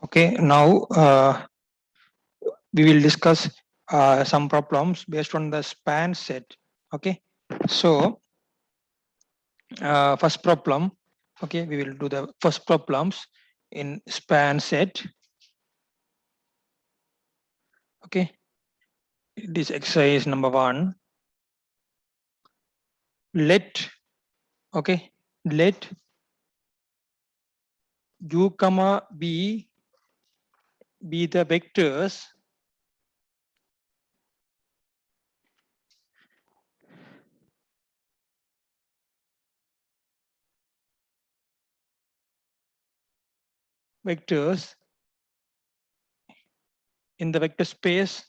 Okay, now we will discuss some problems based on the span set. Okay, so first problem. Okay, we will do the first problems in span set. Okay, this exercise number 1. Let let u comma b be the vectors in the vector space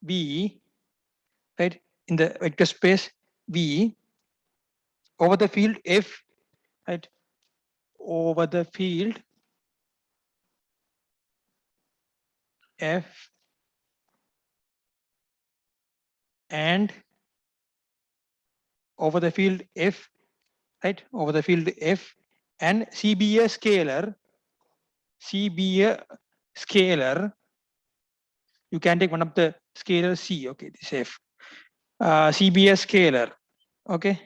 V, right, in the vector space V over the field F, right, over the field F and over the field F, right, over the field F and C be a scalar, you can take one of the scalar C, okay, this F, C be a scalar, okay.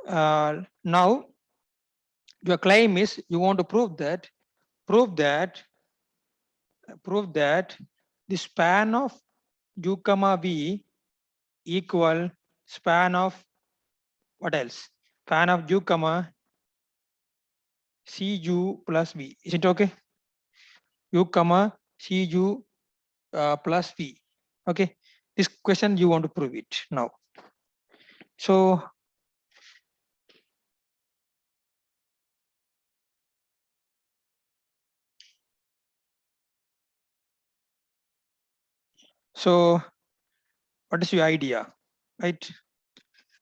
Now your claim is you want to prove that the span of u comma v equal span of what else? Span of u comma cu plus v. Is it okay? U comma cu plus v. Okay. This question you want to prove it now. So what is your idea, right?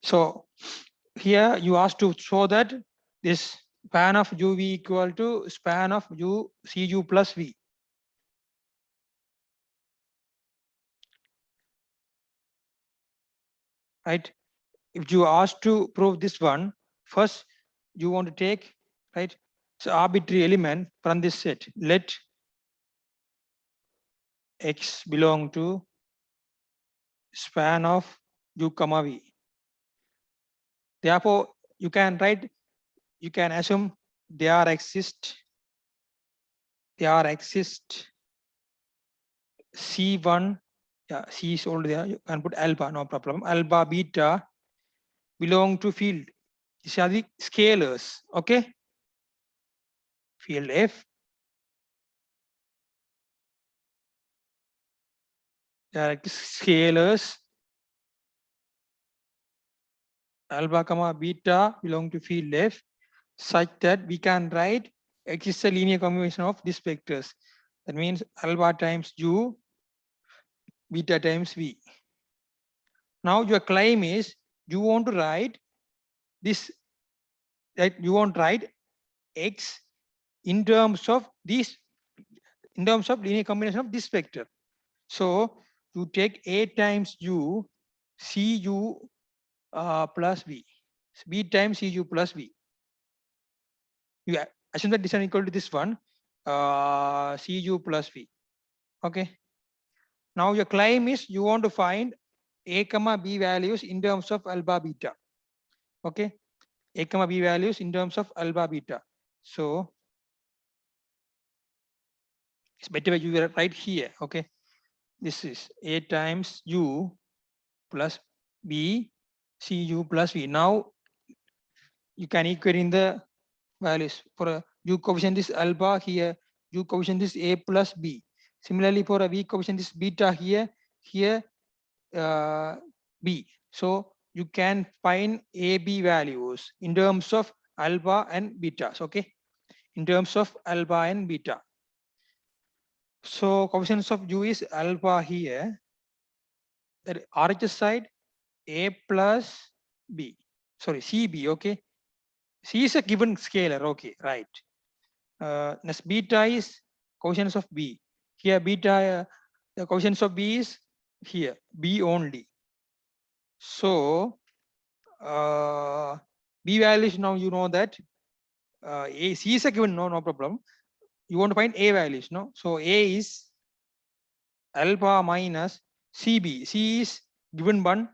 So here you ask to show that this span of uv equal to span of u cu plus v. Right? If you ask to prove this one, first you want to take, right, so arbitrary element from this set. Let x belong to span of u comma v. Therefore, you can assume there exist C1, yeah, C is already there. You can put alpha, no problem. Alpha, beta belong to field. These are the scalars, okay? Field F. There are scalars. Alpha comma beta belong to field F such that we can write X is a linear combination of these vectors. That means alpha times u, beta times v. Now your claim is you want to write this, that you want to write X in terms of this, in terms of linear combination of this vector. So you take A times u, Cu plus v, b times Cu plus v. You assume that this is equal to this one, Cu plus v. Okay. Now your claim is you want to find a comma b values in terms of alpha beta. Okay. A comma b values in terms of alpha beta. So it's better you will write here. Okay. This is a times u plus b Cu plus v. Now you can equate in the values. For a u coefficient is alpha here, u coefficient is a plus b. Similarly, for a v coefficient is beta here b. So you can find a b values in terms of alpha and betas. Okay, in terms of alpha and beta. So coefficients of u is alpha here. That RHS side a plus b. Sorry, cb. Okay, c is a given scalar. Okay, right. Next beta is coefficients of b. Here beta, the coefficients of b is here b only. So B values, now you know that A, C is a given, no problem. You want to find A values, no? So A is alpha minus CB. C is given one,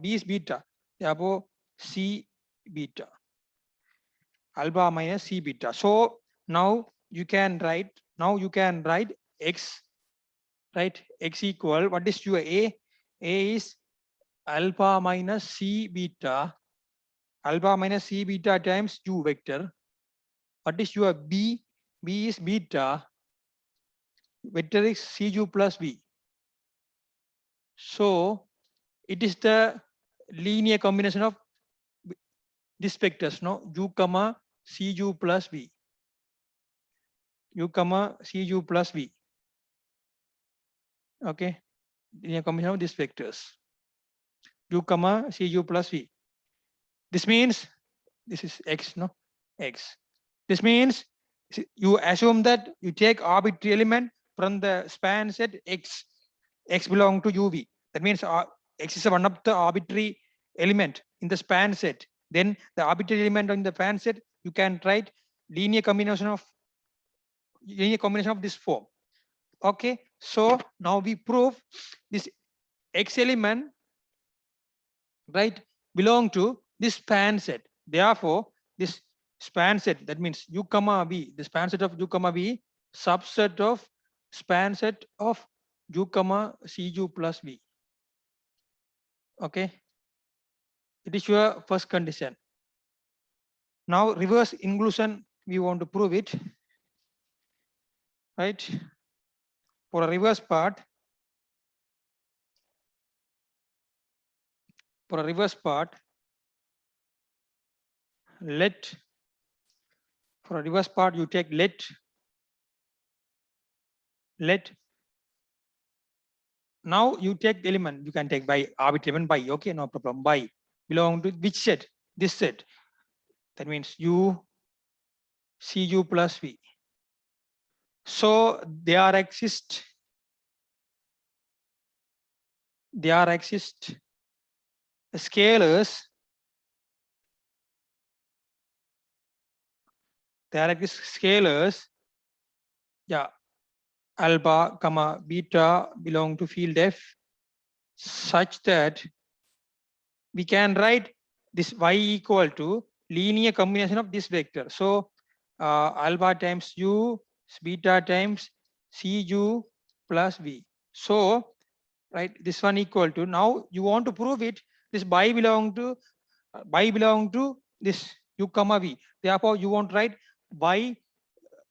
B is beta. Therefore, C beta. Alpha minus C beta. So now you can write X, right? X equal, what is your A? A is alpha minus C beta. Alpha minus C beta times U vector. What is your B? B is beta. Vector is CU plus V. So it is the linear combination of these vectors, no? U comma Cu plus V. U comma Cu plus V. Okay. Linear combination of these vectors. U comma Cu plus V. This means this is X, no? X. This means you assume that you take arbitrary element from the span set X. X belong to UV. That means X is one of the arbitrary element in the span set. Then the arbitrary element in the span set, you can write linear combination of this form. Okay, so now we prove this X element, right, belong to this span set. Therefore, this span set, that means U comma V, the span set of U comma V, subset of span set of U comma Cu plus V. Okay, it is your first condition. Now reverse inclusion, we want to prove it, right? For a reverse part, let, for a reverse part you take let now you take the element, you can take by arbitrary element by, okay, no problem, by belong to which set? This set. That means U Cu plus V. So there exist scalars, yeah, alpha comma beta belong to field F, such that we can write this y equal to linear combination of this vector. So alpha times U, beta times Cu plus V. So right, this one equal to, now you want to prove it, this by belong to this U comma V. Therefore you want to write by,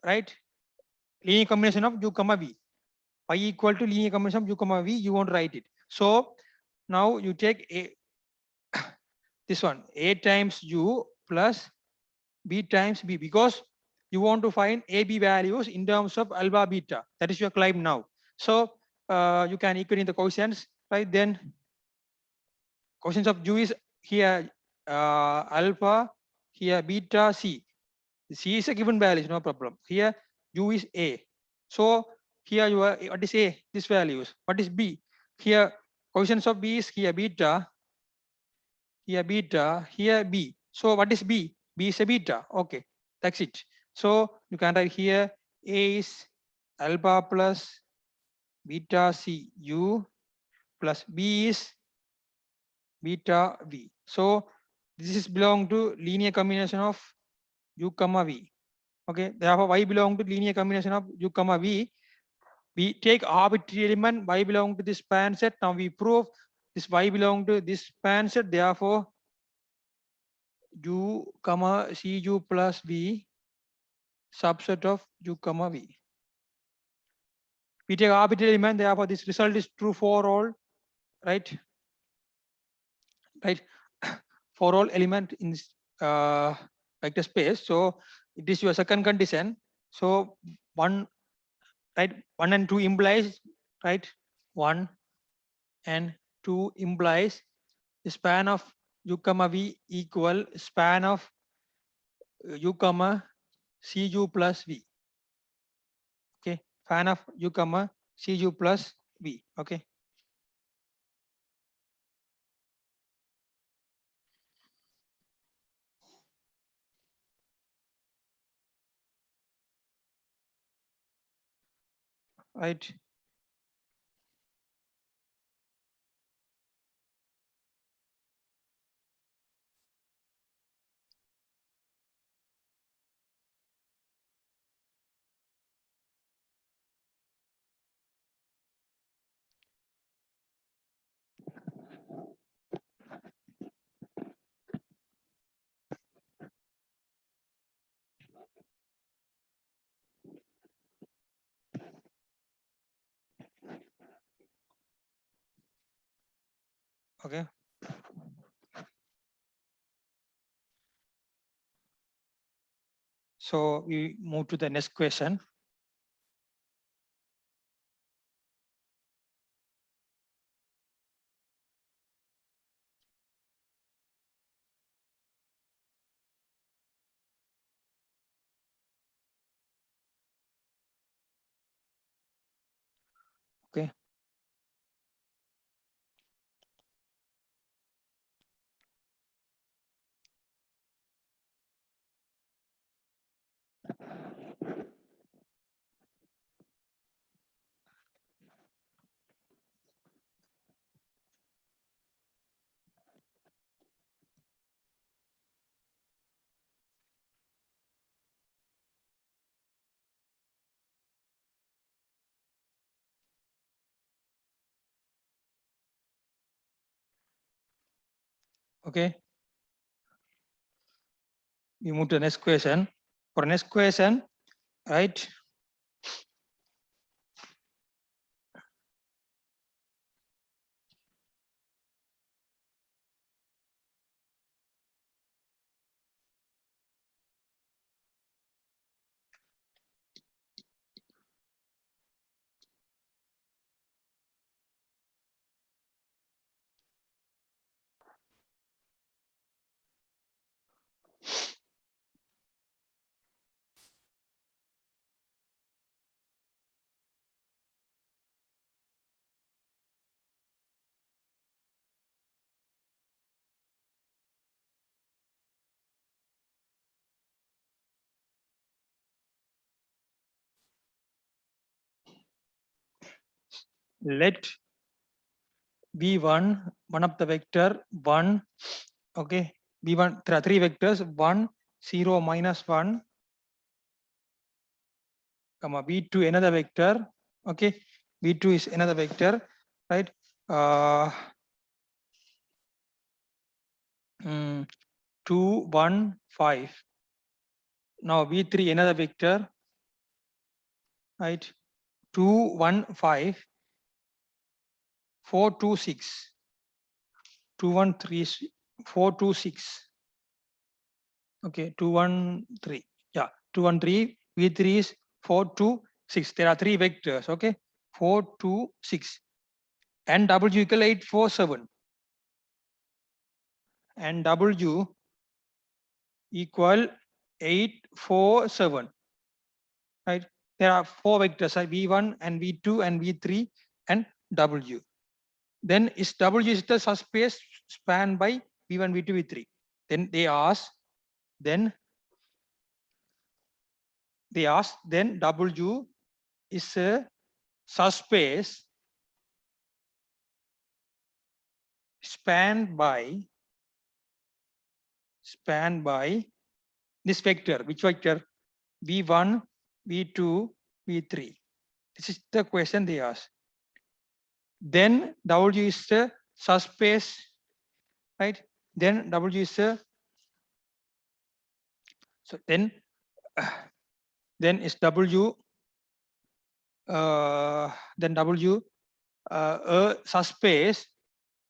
right, linear combination of U comma V. Y equal to linear combination of U comma V, you want to write it. So now you take a this one, A times U plus B times B, because you want to find A, B values in terms of alpha beta. That is your claim now. So you can equate in the coefficients, right? Then coefficients of U is here alpha, here beta, C. C is a given value, no problem. Here U is A. So here you are, what is A? This values. What is B? Here coefficients of B is here beta, here beta, here B. So what is B? B is a beta. Okay, that's it. So you can write here A is alpha plus beta C U plus B is beta V. So this is belong to linear combination of U comma V. Okay, therefore Y belong to linear combination of U comma V. We take arbitrary element Y belong to this span set. Now we prove this Y belong to this span set. Therefore U comma Cu plus V subset of U comma V. We take arbitrary element, therefore this result is true for all, right? Right, for all element in vector space. So it is your second condition. So one, right, 1 and 2 implies, right, 1 and 2 implies the span of U comma V equal span of U comma Cu plus V. Okay, span of U comma Cu plus V. Okay. right? Okay. So we move to the next question. Okay. Okay. We move to the next question. For next question, right? Let B1, one of the vector 1, okay, B1, there are three vectors, 1, 0, -1, comma, B2 another vector, okay, B2 is another vector, right? 2, 1, 5. Now B3 another vector, right? 2, 1, 5, 4, 2, 6. 2, 1, 3, 4, 2, 6. Okay, 2, 1, 3. Yeah, 2, 1, 3. V3 is 4, 2, 6. There are three vectors. Okay, 4, 2, 6. And W equal 8, 4, 7. And W equal 8, 4, 7. Right? There are four vectors, V1 and V2 and V3 and W. Then is W is the subspace spanned by V1, V2, V3. Then they ask, then W is a subspace spanned by this vector. Which vector? V1, V2, V3. This is the question they ask. Then W is the subspace, right? Then W is a, so then is W, then W a subspace,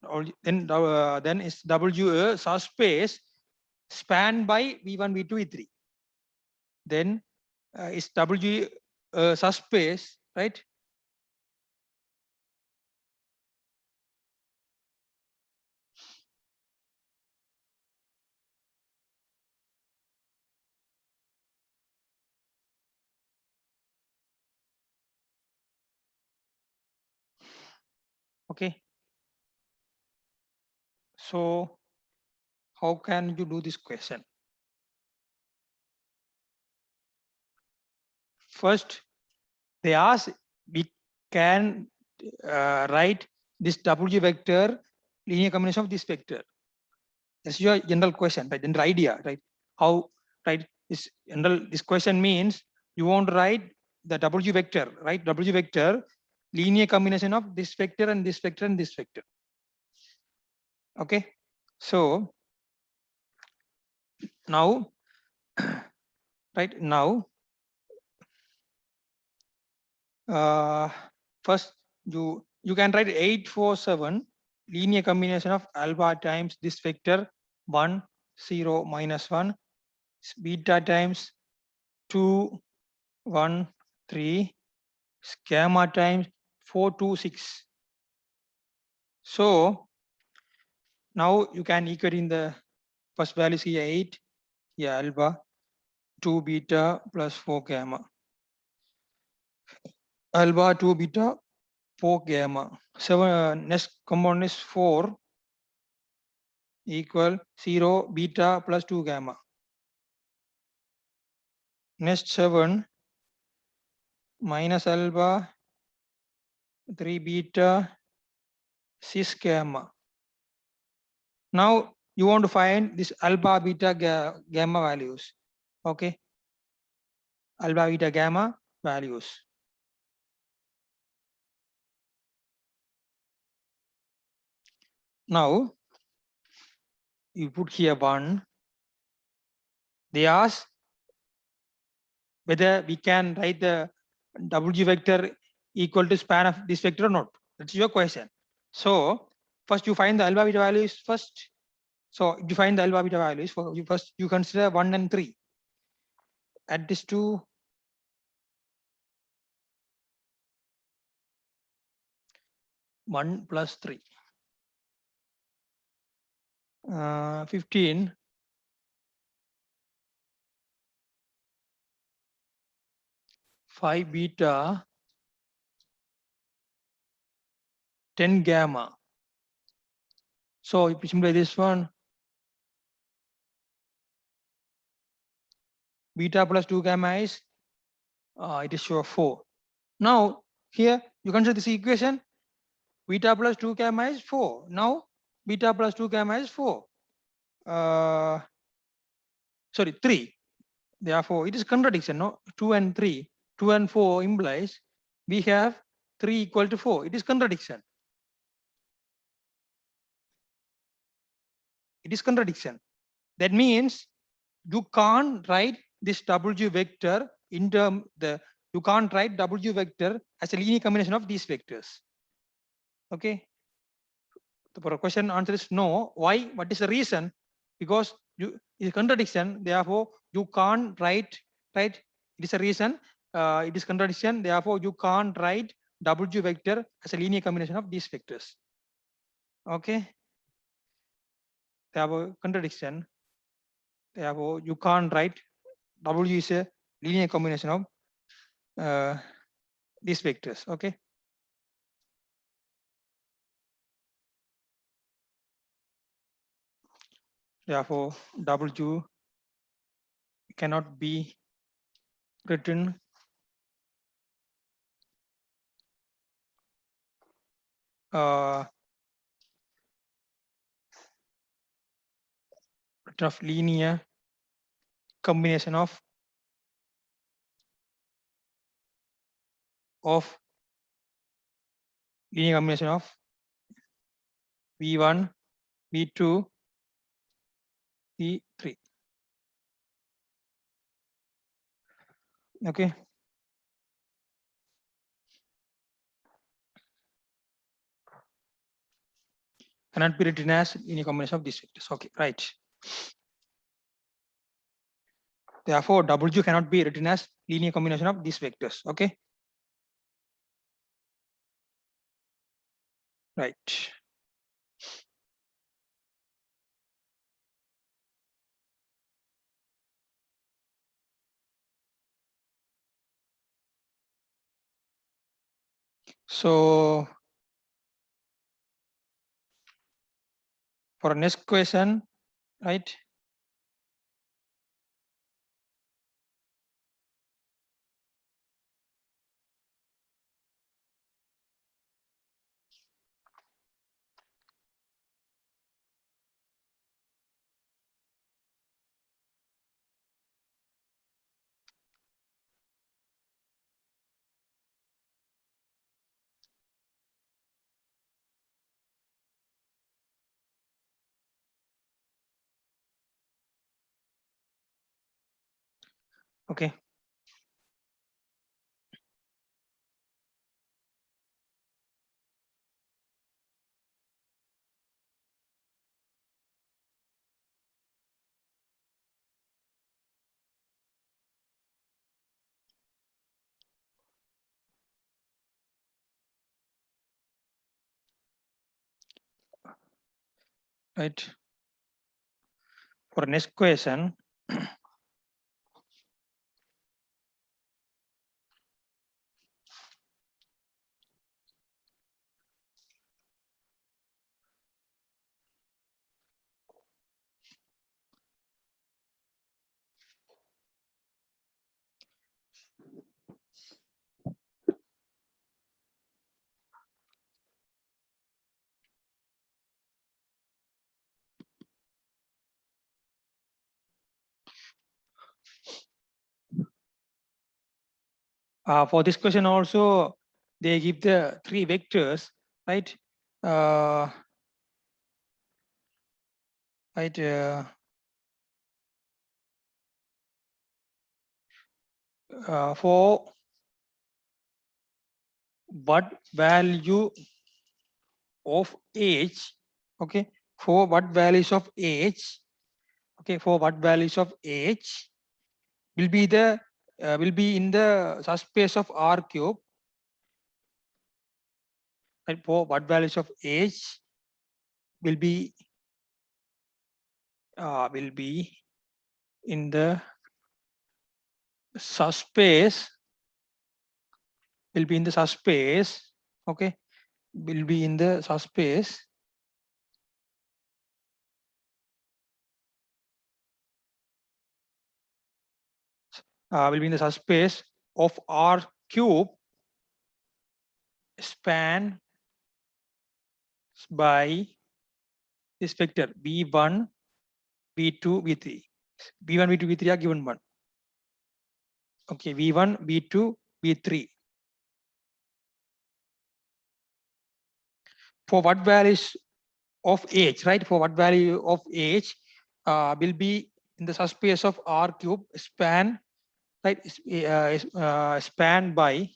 or then is W a subspace spanned by V1, V2, V3. Then is W subspace, right? Okay. So how can you do this question? First, they ask can write this W vector linear combination of this vector? That's your general question, right? General idea, right? How, right? This question means you want to write the W vector, right? W vector linear combination of this vector and this vector and this vector. Okay, so now, right now, first you can write 847 linear combination of alpha times this vector 1 0 minus 1 beta times 2 1 3 gamma times 4 2 6. So now you can equate in the first value here 8 here alpha 2 beta plus 4 gamma alpha 2 beta 4 gamma. 7 next compound is 4 equal 0 beta plus 2 gamma. Next 7 minus alpha 3 beta 6 gamma. Now you want to find this alpha beta gamma values. Okay, alpha beta gamma values. Now you put here 1. They ask whether we can write the W vector equal to span of this vector or not. That's your question. So first you find the alpha beta values first. So if you find the alpha beta values, for you first you consider 1 and 3. Add this to 1 plus 3. 15 5 beta 10 gamma. So if you simplify this one, beta plus 2 gamma is it is sure 4. Now here you consider this equation, beta plus 2 gamma is 4. Now beta plus 2 gamma is 4. Sorry, 3. Therefore it is contradiction, no? 2 and 3. 2 and 4 implies we have 3 equal to 4. It is contradiction. It is contradiction. That means you can't write this W vector in term you can't write W vector as a linear combination of these vectors. Okay. The question answer is no. Why? What is the reason? Because you is contradiction. Therefore, you can't write. Right? It is a reason. It is contradiction. Therefore, you can't write W vector as a linear combination of these vectors. Okay. Therefore, contradiction. Therefore, you can't write W is a linear combination of these vectors. Okay. Therefore, W cannot be written of linear combination of linear combination of V1, V2, V3. Okay. Cannot be written as linear combination of these vectors. Okay, right. Therefore, W cannot be written as linear combination of these vectors. Okay. Right. So for next question, right? Okay. Right. For next question, for this question also, they give the three vectors, right? Right. For what value of age, okay? For what values of age, okay? For what values of age will be in the subspace of R cube, and for what values of age will be in the subspace, will be in the subspace, okay? Will be in the subspace will be in the subspace of R cube span by this vector v1, v2, v3. v1, v2, v3 are given one. Okay, v1, v2, v3. For what values of age, right? For what value of age will be in the subspace of R cube span, right? Span by,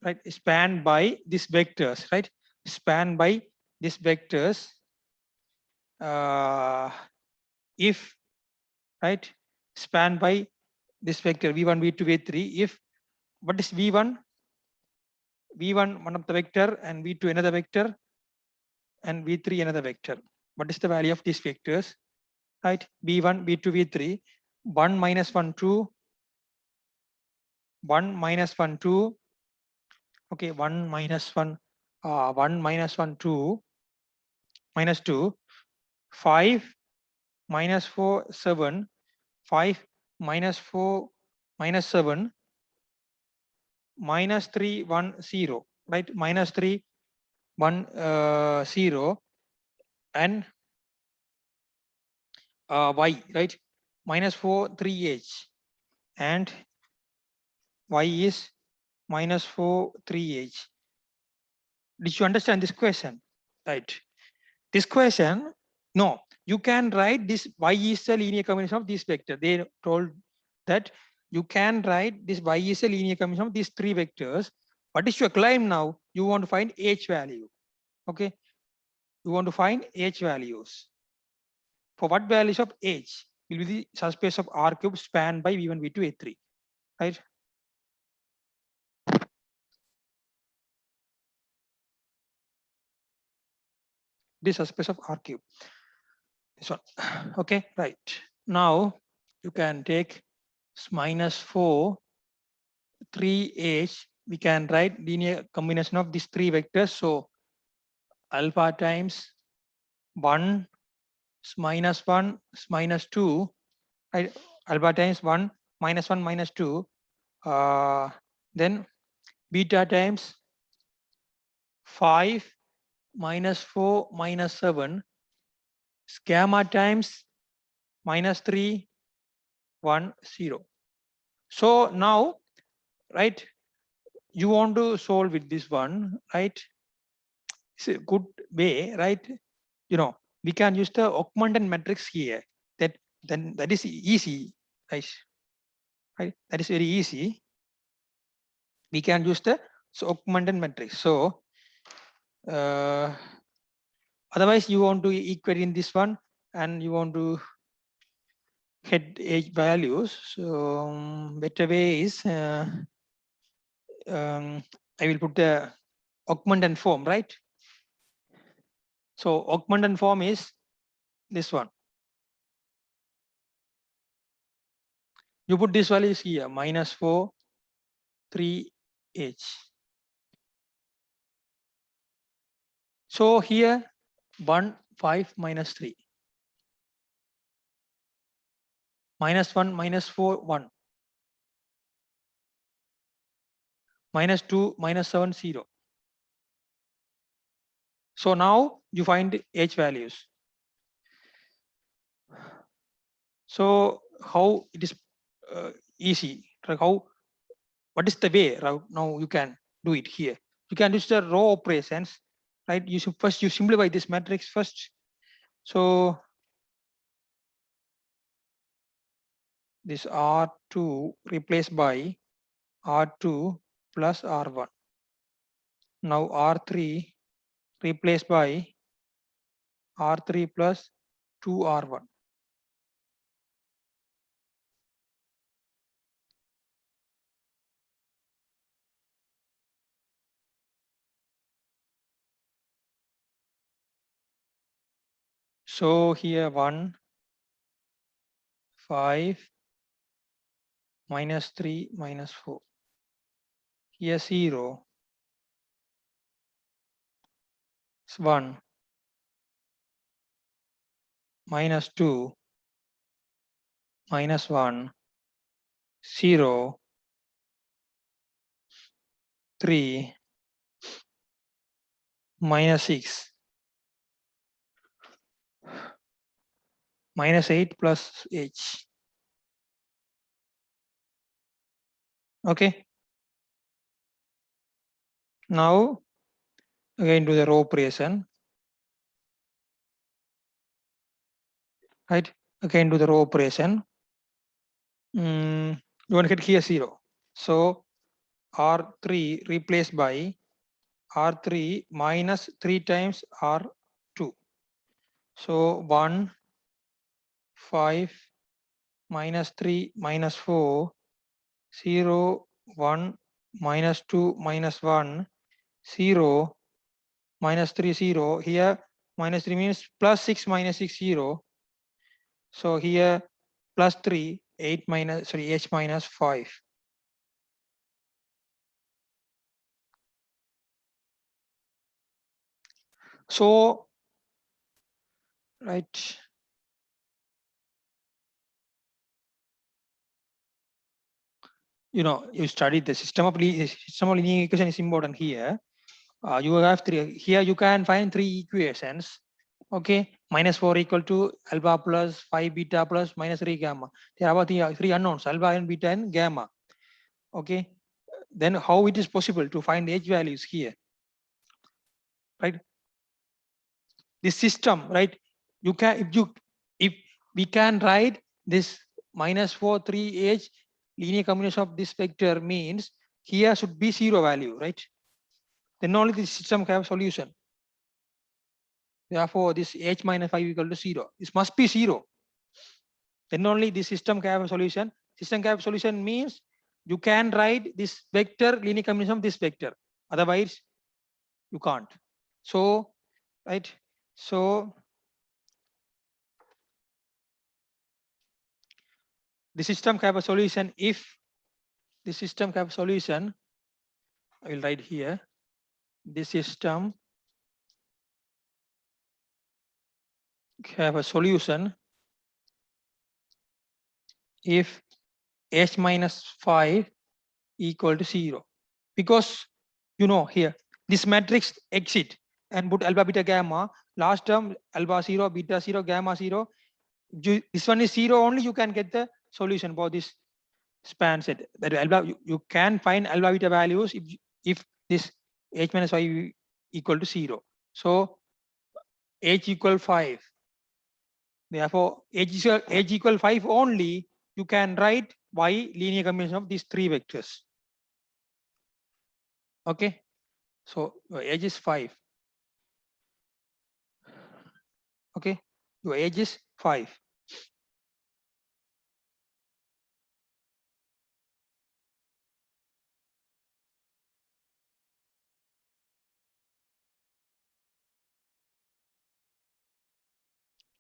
right? Span by these vectors, right? Span by these vectors. If, right, span by this vector v1, v2, v3, if what is v1, one of the vector, and v2 another vector, and v3 another vector. What is the value of these vectors, right? v1, v2, v3, 1 minus 1, 2, 1 minus 1, 2, okay, 1 minus 1, 1 minus 1, 2, minus 2, 5 minus 4, 7, 5 minus 4 minus 7, minus 3, 1, 0, right? Minus 3, 1, 0, and y, right? Minus 4, 3h, and y is minus 4, 3h. Did you understand this question? Right. This question, no, you can write this y is a linear combination of this vector. They told that you can write this y is a linear combination of these three vectors. What is your claim now? You want to find h value. Okay. You want to find h values. For what values of h will be the subspace of R cube spanned by v1, v2, a3. Right? This subspace of R cube. This one. Okay, right. Now you can take minus 4, 3h. We can write linear combination of these three vectors. So alpha times 1 minus 1 minus 2, right? Alpha times 1 minus 1 minus 2. Then beta times 5 minus 4 minus 7, gamma times minus 3, 1, 0. So now, right, you want to solve with this one, right? It's a good way, right? You know, we can use the augmented matrix here. That is easy, right? right? That is very easy. We can use the augmented matrix. So otherwise you want to equate in this one and you want to head edge values. So better way is I will put the augmented form, right? So augmented form is this one. You put these values here, -4, 3h. So here 1, 5, -3. -1, -4, 1. -2, -7, 0. So now you find h values. So how it is easy? Like how? What is the way? Now you can do it here. You can use the row operations, right? You should first you simplify this matrix first. So this R2 replaced by R2 plus R1. Now R3 replaced by R3 plus 2R1. So here 1, 5, -3, -4. Here 0, 1, -2, -1, 0, 3, -6, -8 plus h. Okay. Now again do the row operation. Right. Again do the row operation. You want to get here 0. So R3 replaced by R3 minus 3 times R2. So 1, 5, -3, -4, 0, 1, -2, -1, 0, -3, 0. Here -3 means +6, -6, 0. So here +3, 8 minus, sorry, h minus 5. So, right. You studied the system of linear equation is important here. You have 3. Here you can find 3 equations. Okay, -4 equal to alpha plus 5 beta plus -3 gamma. There are three unknowns, alpha and beta and gamma. Okay, then how it is possible to find h values here? Right, this system, right? You can if we can write this -4 3h linear combination of this vector means here should be 0 value, right? Then only the system can have solution. Therefore, this h minus 5 equal to 0. This must be 0. Then only the system can have a solution. System can have a solution means you can write this vector linear combination of this vector. Otherwise, you can't. So, right? So, the system can have a solution if the system can have a solution. I will write here. The system have a solution if h minus 5 equal to 0. Because here this matrix exit and put alpha beta gamma, last term alpha 0 beta 0 gamma 0, this one is 0 only, you can get the solution for this span set. That alpha you can find alpha beta values if this h minus 5 equal to 0. So h equal 5. Therefore h equal 5 only, you can write y linear combination of these three vectors. Okay, so your age is 5. Okay, your age is 5.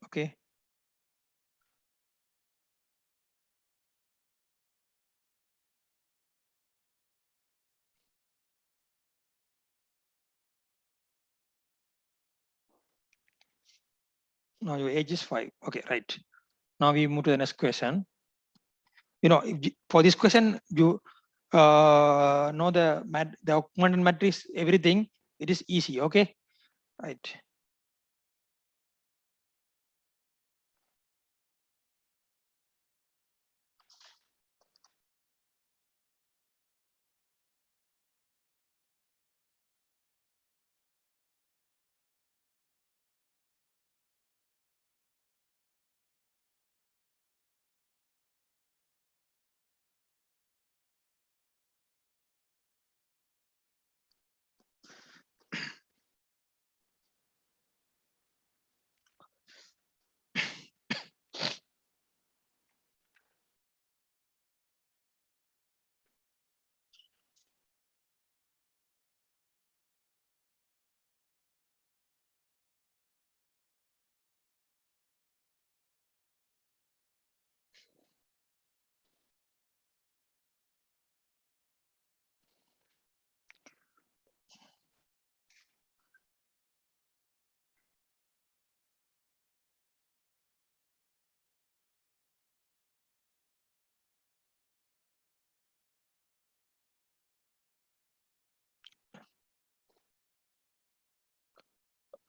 Okay, now your age is 5. Okay, right. Now we move to the next question. You know, for this question, you know the augmented matrix, everything. It is easy. Okay, right.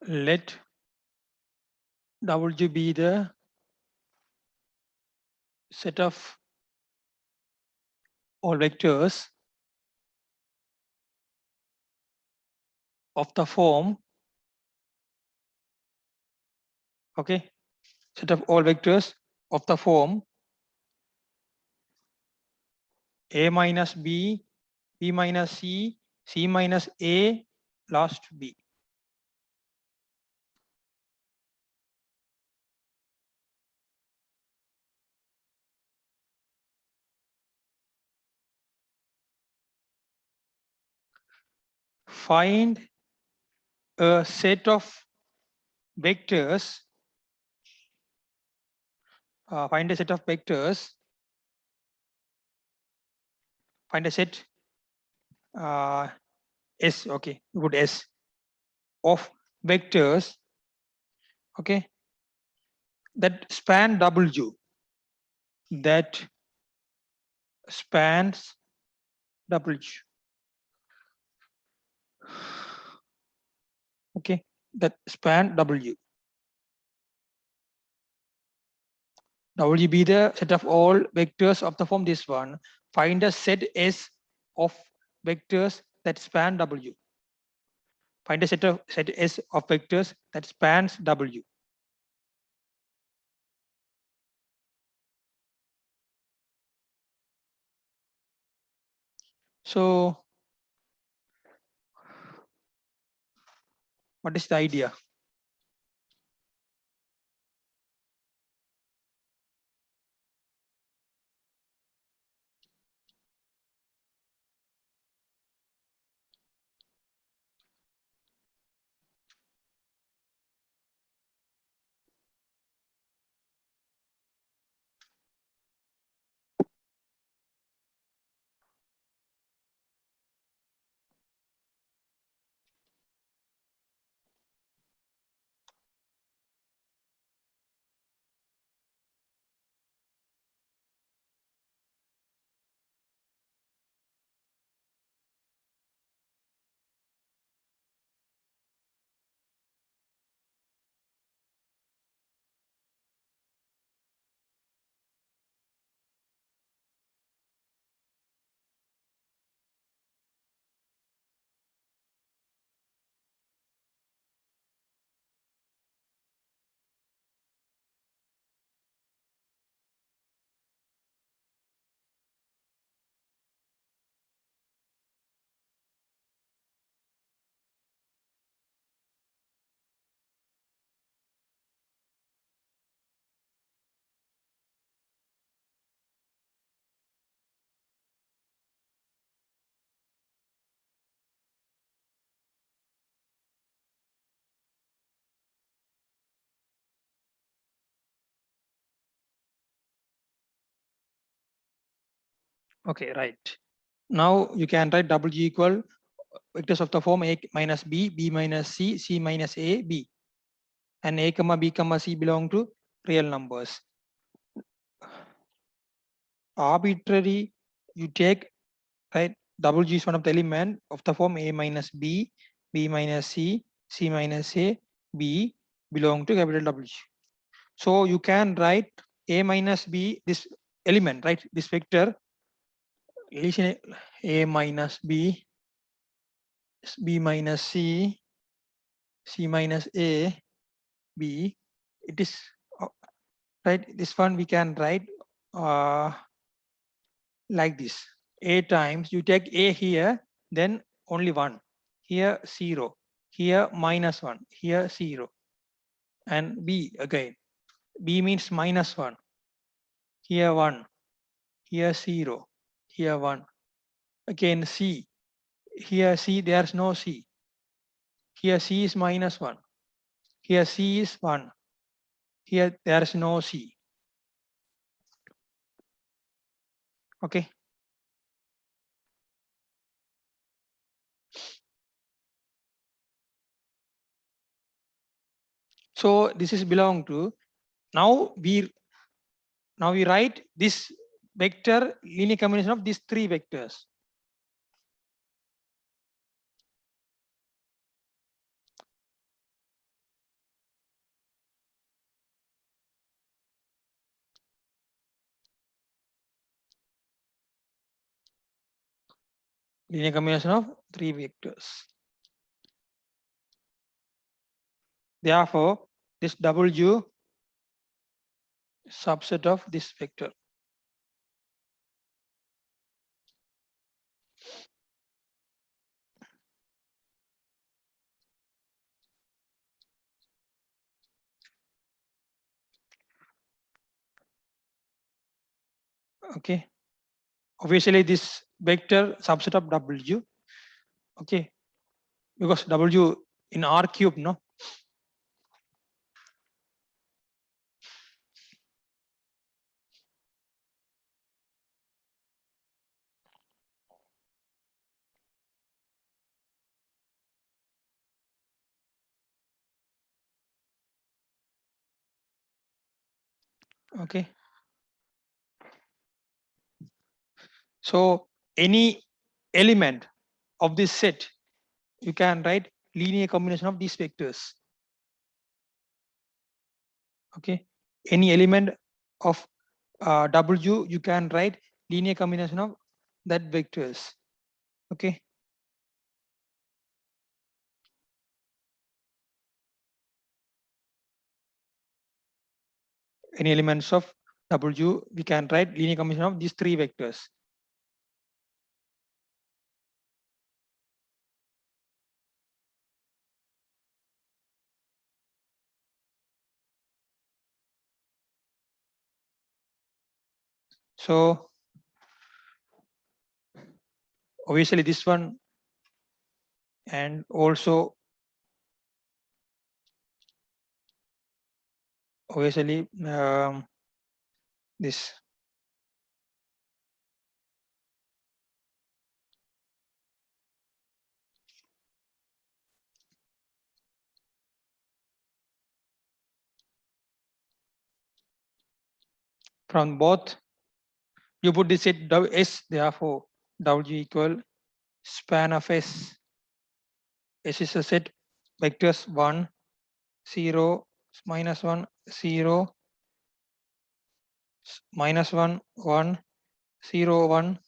Let W be the set of all vectors of the form. Okay, set of all vectors of the form A minus B, B minus C, C minus A, last B. Find a set of vectors. Find a set of vectors. Find a set S. Okay, good S of vectors. Okay, that span W. That spans W. Okay, that span W. W be the set of all vectors of the form this one. Find a set S of vectors that span W. Find a set S of vectors that spans W. So what is the idea? Okay, right. Now you can write WG equal vectors of the form A minus B, B minus C, C minus A, B. And A comma B comma C belong to real numbers. Arbitrary, you take, right, WG is one of the element of the form A minus B, B minus C, C minus A, B belong to capital WG. So you can write A minus B, this element, right, this vector, relation A minus B, B minus C, C minus A, B. It is right. This one we can write like this. A times you take A here, then only one. Here 0. Here minus 1. Here 0. And B again. B means minus 1. Here 1. Here 0. Here 1. Again C. Here C, there's no C. Here C is minus 1. Here C is 1. Here there is no C. Okay. So this is belong to, now we write this vector linear combination of these three vectors. Linear combination of three vectors. Therefore, this W subset of this vector. Okay. Obviously, this vector subset of W. Okay. Because W in R cube, no? Okay. So any element of this set, you can write linear combination of these vectors. Okay. Any element of W, you can write linear combination of that vectors. Okay. Any elements of W, we can write linear combination of these three vectors. So obviously this one, and also obviously this. From both, you put this set S, therefore W equal span of S. S is a set vectors 1, 0, minus 1, 0, minus 1, 1, 0, 1,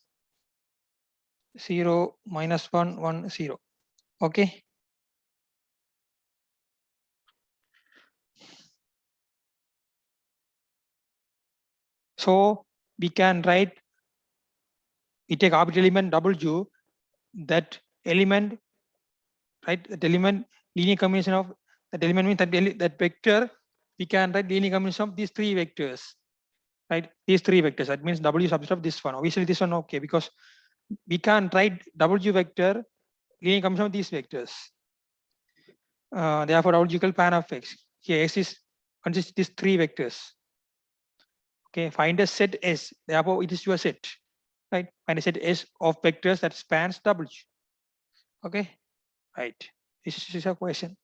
0, minus 1, 1, 0. Okay. So we can write, we take arbitrary element W, that element, right? That element linear combination of that element means that that vector, we can write linear combination of these three vectors, right? These three vectors. That means W subset of this one. Obviously, this one okay, because we can write W vector linear combination of these vectors. Therefore, W equal pan of X. Here X is consists these three vectors. Okay, find a set S. Therefore, it is your set. right? Find a set S of vectors that spans W. Okay, right. This is a question.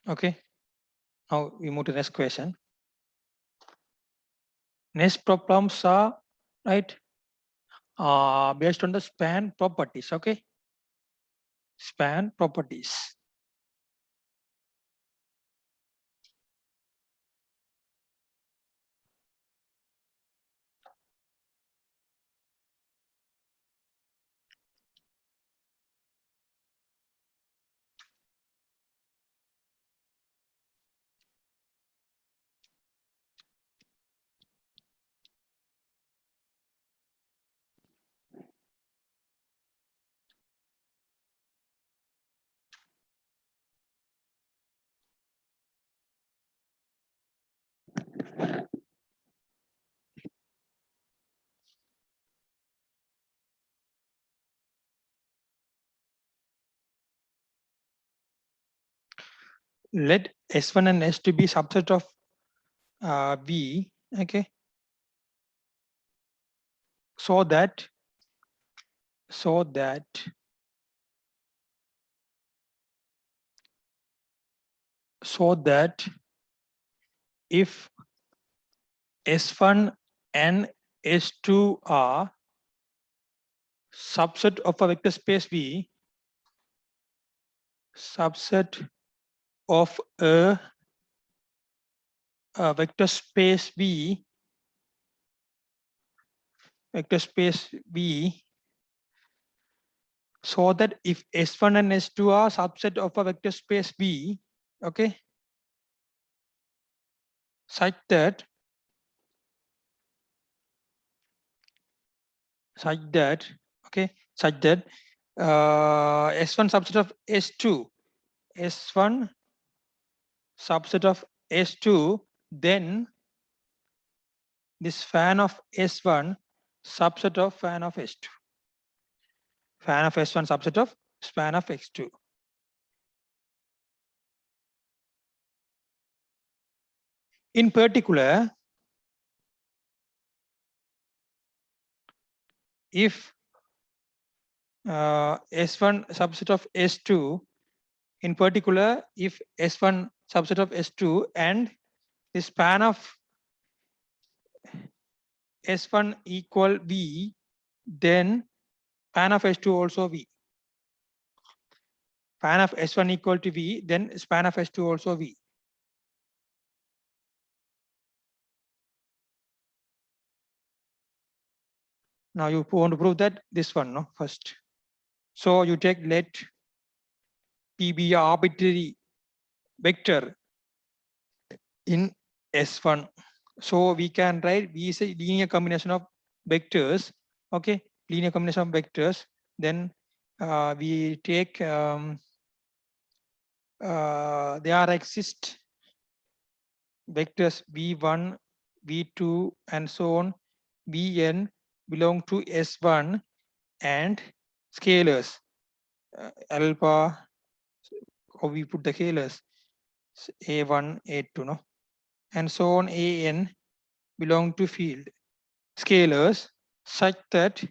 Okay, now we move to the next question. Next problems are right based on the span properties. Okay, span properties. Let S1 and S2 be subset of V. Okay, so that if S1 and S2 are subset of a vector space V, subset of a vector space V, so that if S1 and S2 are subset of a vector space V, okay, such that okay, such that S1 subset of S2, S1 subset of S2, then this fan of S1 subset of fan of S2, fan of S1 subset of span of X2. In particular, if S1 subset of S2, in particular, if S1 subset of S2 and the span of S1 equal V, then span of S2 also V. Span of S1 equal to V, then span of S2 also V. Now you want to prove that this one, no, first. So you take let P be an arbitrary vector in S1. So we can write V is a linear combination of vectors. Okay, linear combination of vectors. Then we take there exist vectors v1, v2, and so on. Vn belong to S1 and scalars alpha. Or we put the scalars a1, a2, no, and so on. An belong to field scalars such that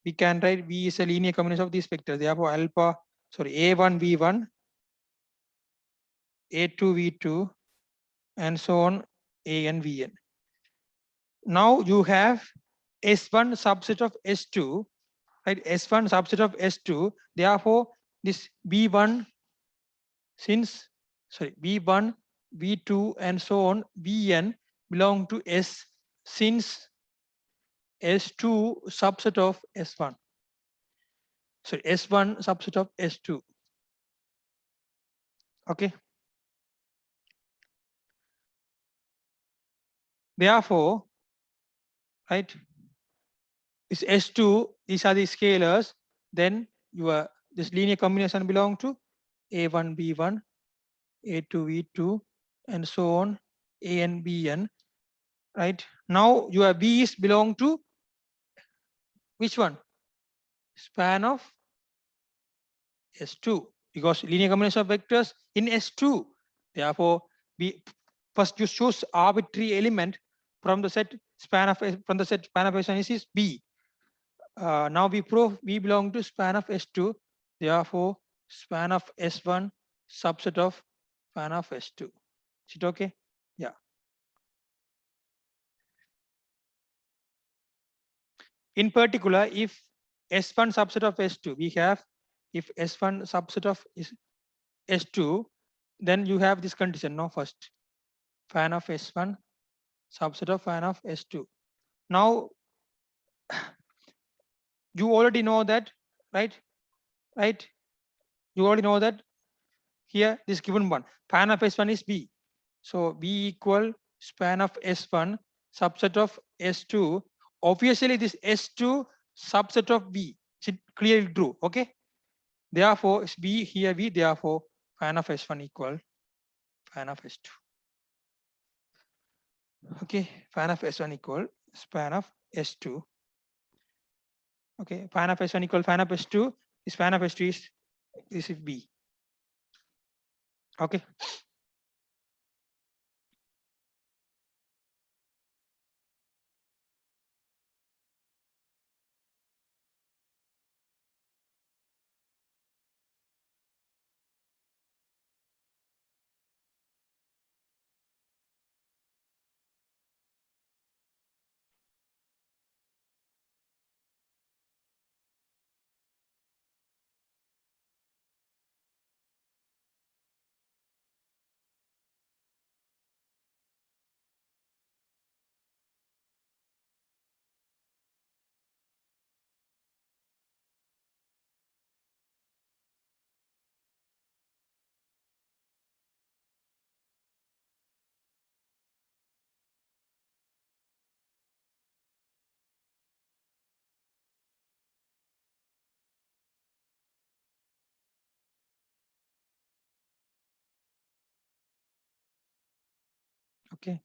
we can write V is a linear combination of these vectors. Therefore, alpha, sorry, a1 v1, a2 v2, and so on, an vn. Now you have S1 subset of S2, right? S1 subset of S2. Therefore, this V1 since sorry v1, v2 and so on vn belong to S since S2 subset of S1. So S1 subset of S2. Okay. Therefore, right, is S2, these are the scalars, then your this linear combination belong to A1, B1, A2, V2, and so on, A and Bn, right? Now your V is belong to which one? Span of S2, because linear combination of vectors in S2. Therefore, we first you choose arbitrary element from the set span of from the set span of S1 is B. Now we prove we belong to span of S2. Therefore, span of S1 subset of span of S2. Is it okay? Yeah. In particular, if S1 subset of S2, we have if S1 subset of is S2, then you have this condition. No, first fan of S1 subset of fan of S2. Now you already know that, right? Right? You already know that here this given one fan of S1 is B. So B equal span of S1 subset of S2. Obviously, this S2 subset of B is clearly true. Okay. Therefore, it's B here B. Therefore, fan of S1 equal fan of S2. Okay, fan of S1 equal span of S2. Okay, fan of S1 equal fan of S2. Span of S2 is this is B. Okay. Okay.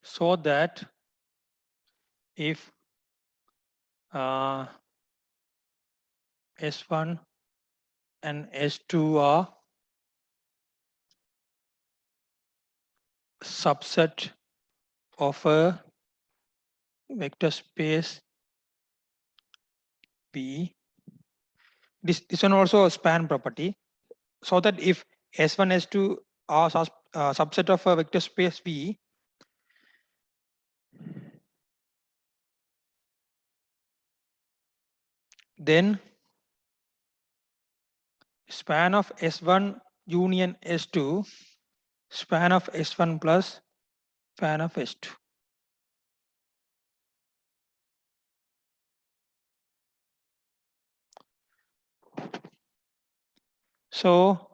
So that if S1 and S2 are subset of a vector space B. This one also a span property. So that if S1, S2 are subset of a vector space V. Then span of S1 union S2, span of S1 plus span of S2. So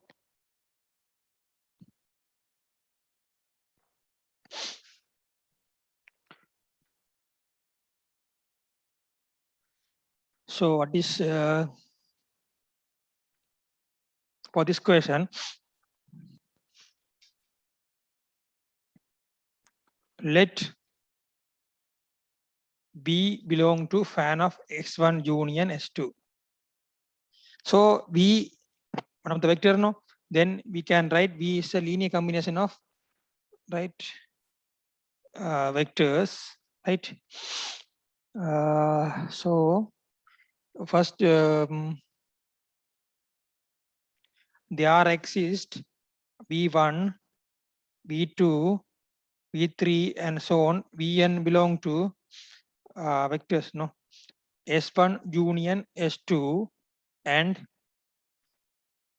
what is for this question? Let B belong to fan of S1 union S2. So V, one of the vector, no, then we can write V is a linear combination of, right, vectors, right? So first there exist V1, V2, V3 and so on. Vn belong to vectors, no, S1 union S2, and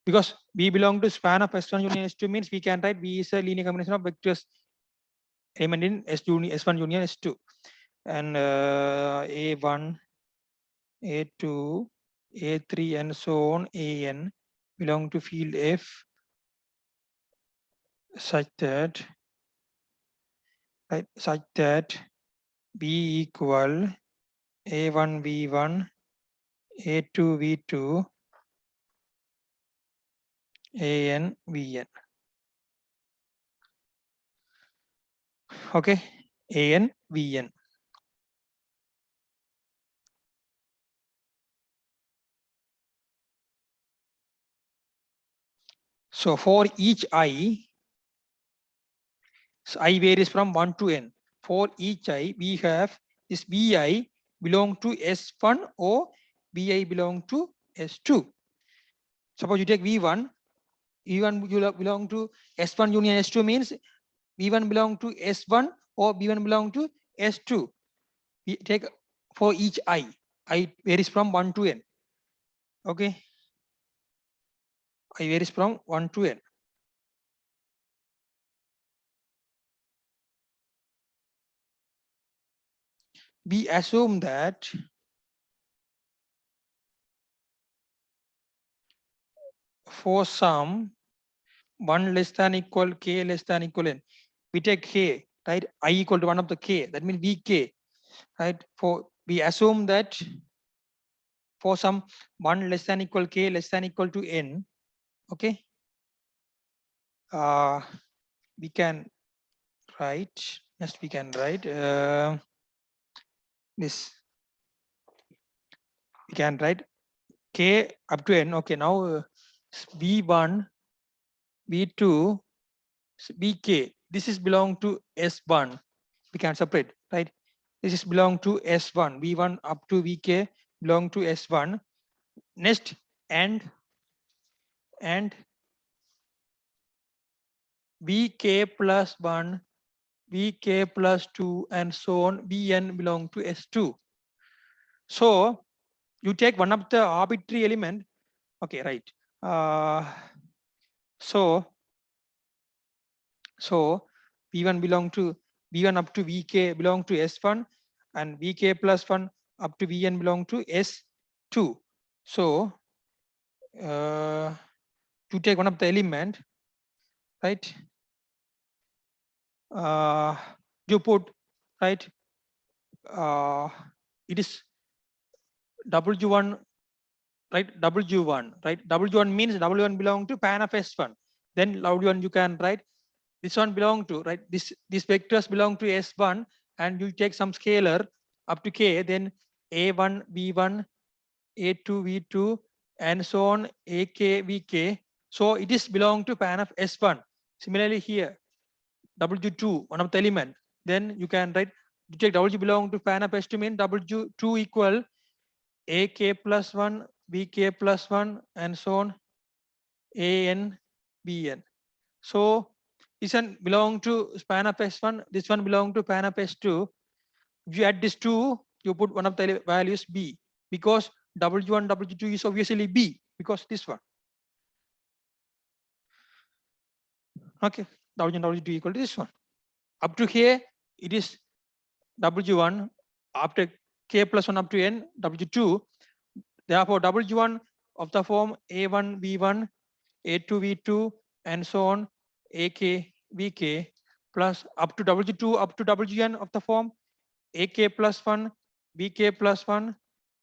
because V belong to span of S1 union S2 means we can write V is a linear combination of vectors element in S1 union S2, and A1, A2, A3 and so on, An belong to field F such that, right, such that B equal A1 V1, A2 V2, An Vn. Okay, An Vn. So for each I, so I varies from 1 to n. For each I, we have this Bi belong to S1 or Bi belong to S2. Suppose you take V1, V1 belong to S1 union S2 means V1 belong to S1 or V1 belong to S2. We take for each I varies from 1 to n. Okay, I varies from 1 to n. We assume that for some 1 less than equal k less than equal n, we take k, right, I equal to 1 of the k, that means vk, right? For we assume that for some 1 less than equal k less than equal to n, okay, we can write, yes, we can write this, we can write k up to n. Okay, now v1, v2, bk, this is belong to s1, we can separate, right? This is belong to s1, v1 up to vk belong to s1. Next, and vk plus 1, vk plus 2 and so on, vn belong to s2. So you take one of the arbitrary element, okay, right? So v1 belong to v1 up to vk belong to s1, and vk plus 1 up to vn belong to s2. So to take one of the element, right, you put, right, it is w1, right, w1, right, w1 means w1 belong to pan of s1, then w1 you can write this one belong to, right, these vectors belong to s1, and you take some scalar up to k, then a1 v1, a2 v2 and so on, ak vk, so it is belong to pan of s1. Similarly here w2, one of the element, then you can write, you take w belong to pan of s2 mean w2 equal ak plus 1 bk plus 1 and so on, an Bn. So this one belong to span of S1, this one belong to span of S2. If you add these two, you put one of the values B, because W1, W2 is obviously B, because this one. Okay, W1, W2 equal to this one. Up to here, it is W1 after K plus 1 up to N, W2. Therefore, W1 of the form A1, V1, A2, V2, and so on, AK, VK, plus up to W2 up to Wn of the form AK plus 1, BK plus 1,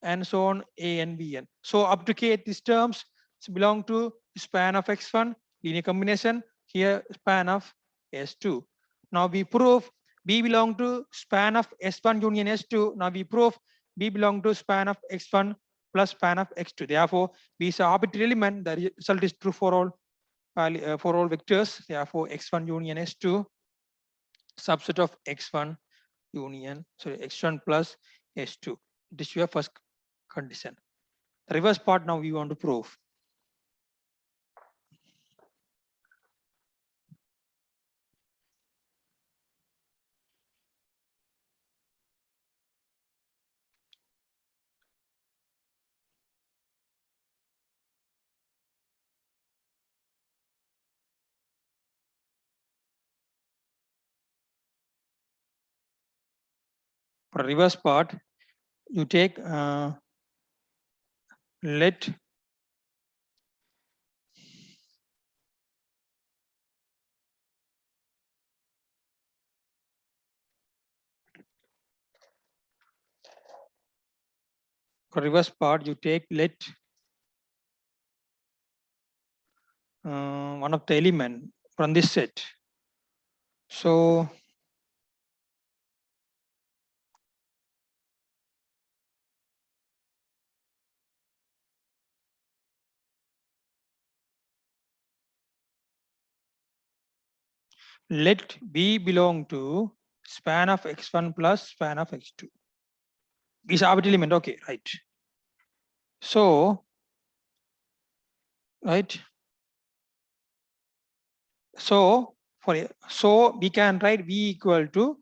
and so on, A and Bn. So up to K, these terms belong to span of X1, linear combination, here span of S2. Now we prove B belong to span of S1 union S2. Now we prove B belong to span of X1 plus span of X2. Therefore, B is an arbitrary element. The result is true for all vectors. Therefore, X1 union S2 subset of X1 union, sorry, X1 plus S2. This is your first condition. The reverse part now we want to prove. For reverse part, you take let for reverse part you take let one of the element from this set. So let B belong to span of X1 plus span of X2. Is arbitrary element, okay, right. So, right. So so we can write V equal to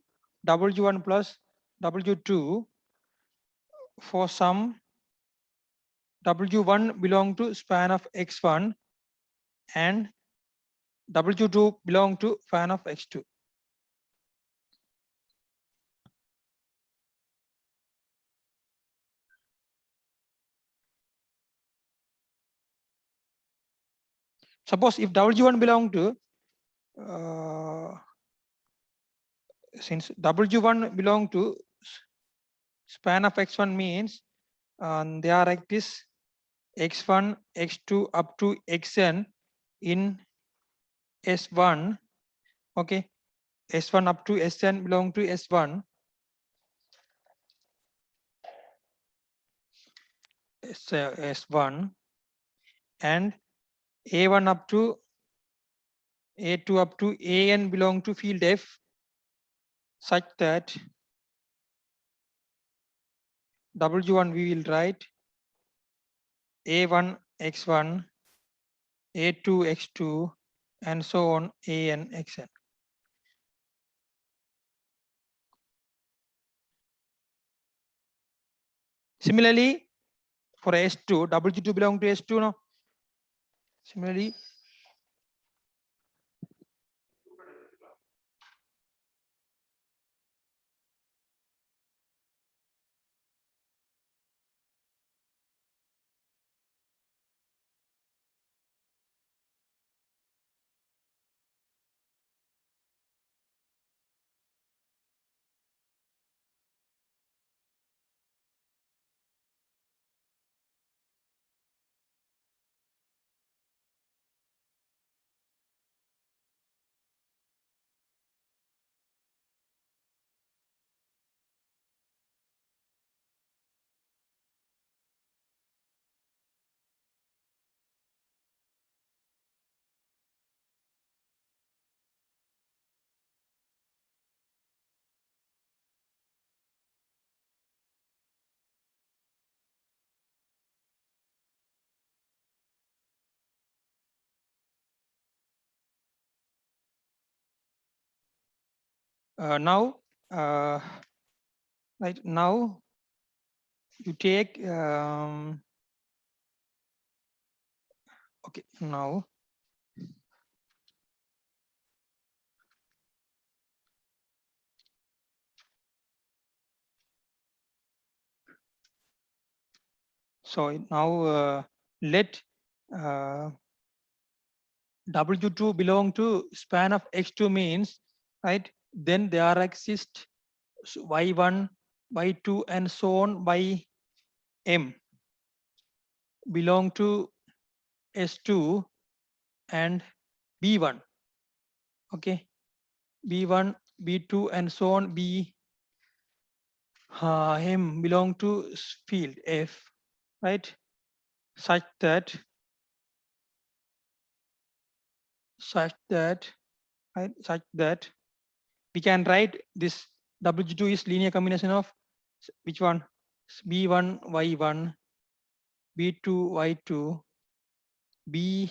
W1 plus W2 for some W1 belong to span of X1 and W2 belong to span of X2. Suppose if W1 belong to since W1 belong to span of X1 means they are like this X1, X2 up to Xn in S1. Okay, S1 up to Sn belong to S1. S1 and A1 up to A2 up to An belong to field F such that W1 we will write A1 X1, A2 X2, and so on An Xn. Similarly, for S2, W2 belong to S2 now. Similarly, Now, right now you take okay, now so now let W2 belong to span of X2 means, right? Then there exist Y1, Y2 and so on by M belong to S2 and B1. Okay, B1, B2 and so on B M belong to field F, right? Such that right, such that we can write this W2 is linear combination of which one? B1 Y1, B2 Y2, B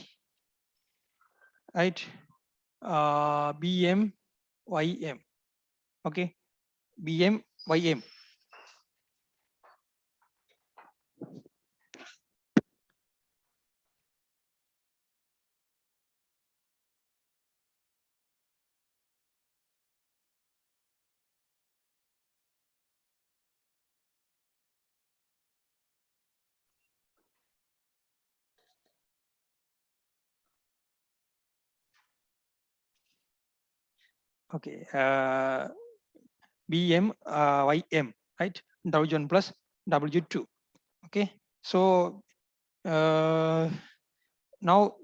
right, BM YM. Okay, BM YM. Okay, BM YM, right? W1 plus W2. Okay, so now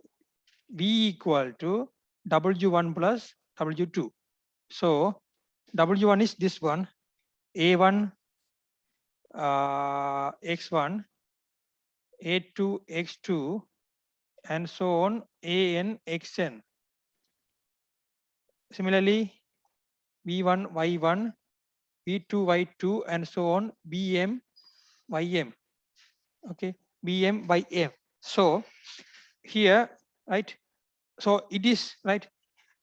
V equal to W1 plus W2. So W1 is this one, A1 X1, A2 X2, and so on, AN XN. Similarly, V1 Y1, V2 Y2, and so on, BM YM. Okay, BM YM. So here, right? So it is right.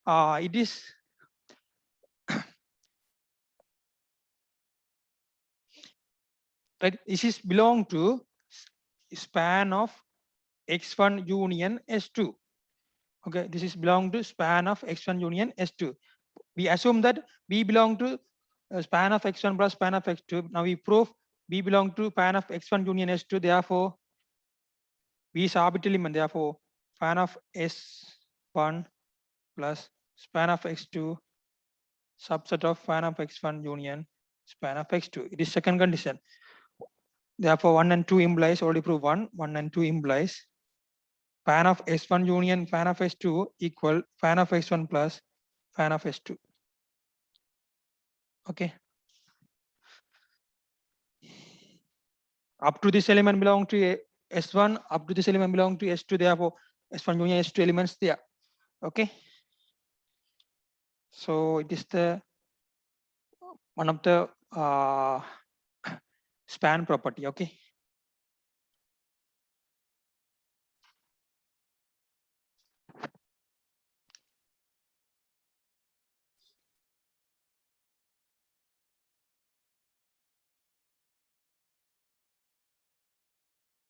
It is right. This is belong to span of X1 union S2. Okay, this is belong to span of X1 union S2. We assume that B belong to span of X1 plus span of X2. Now we prove B belong to span of X1 union S2. Therefore, B is arbitrary element. Therefore, span of S1 plus span of X2 subset of span of X1 union span of X2. It is second condition. Therefore, 1 and 2 implies already prove 1. 1 and 2 implies span of S1 union span of S2 equal span of X1 plus span of S2. Okay. Up to this element belong to S1, up to this element belong to S2, therefore S1 union S2 elements there. Okay. So it is the one of the span property. Okay.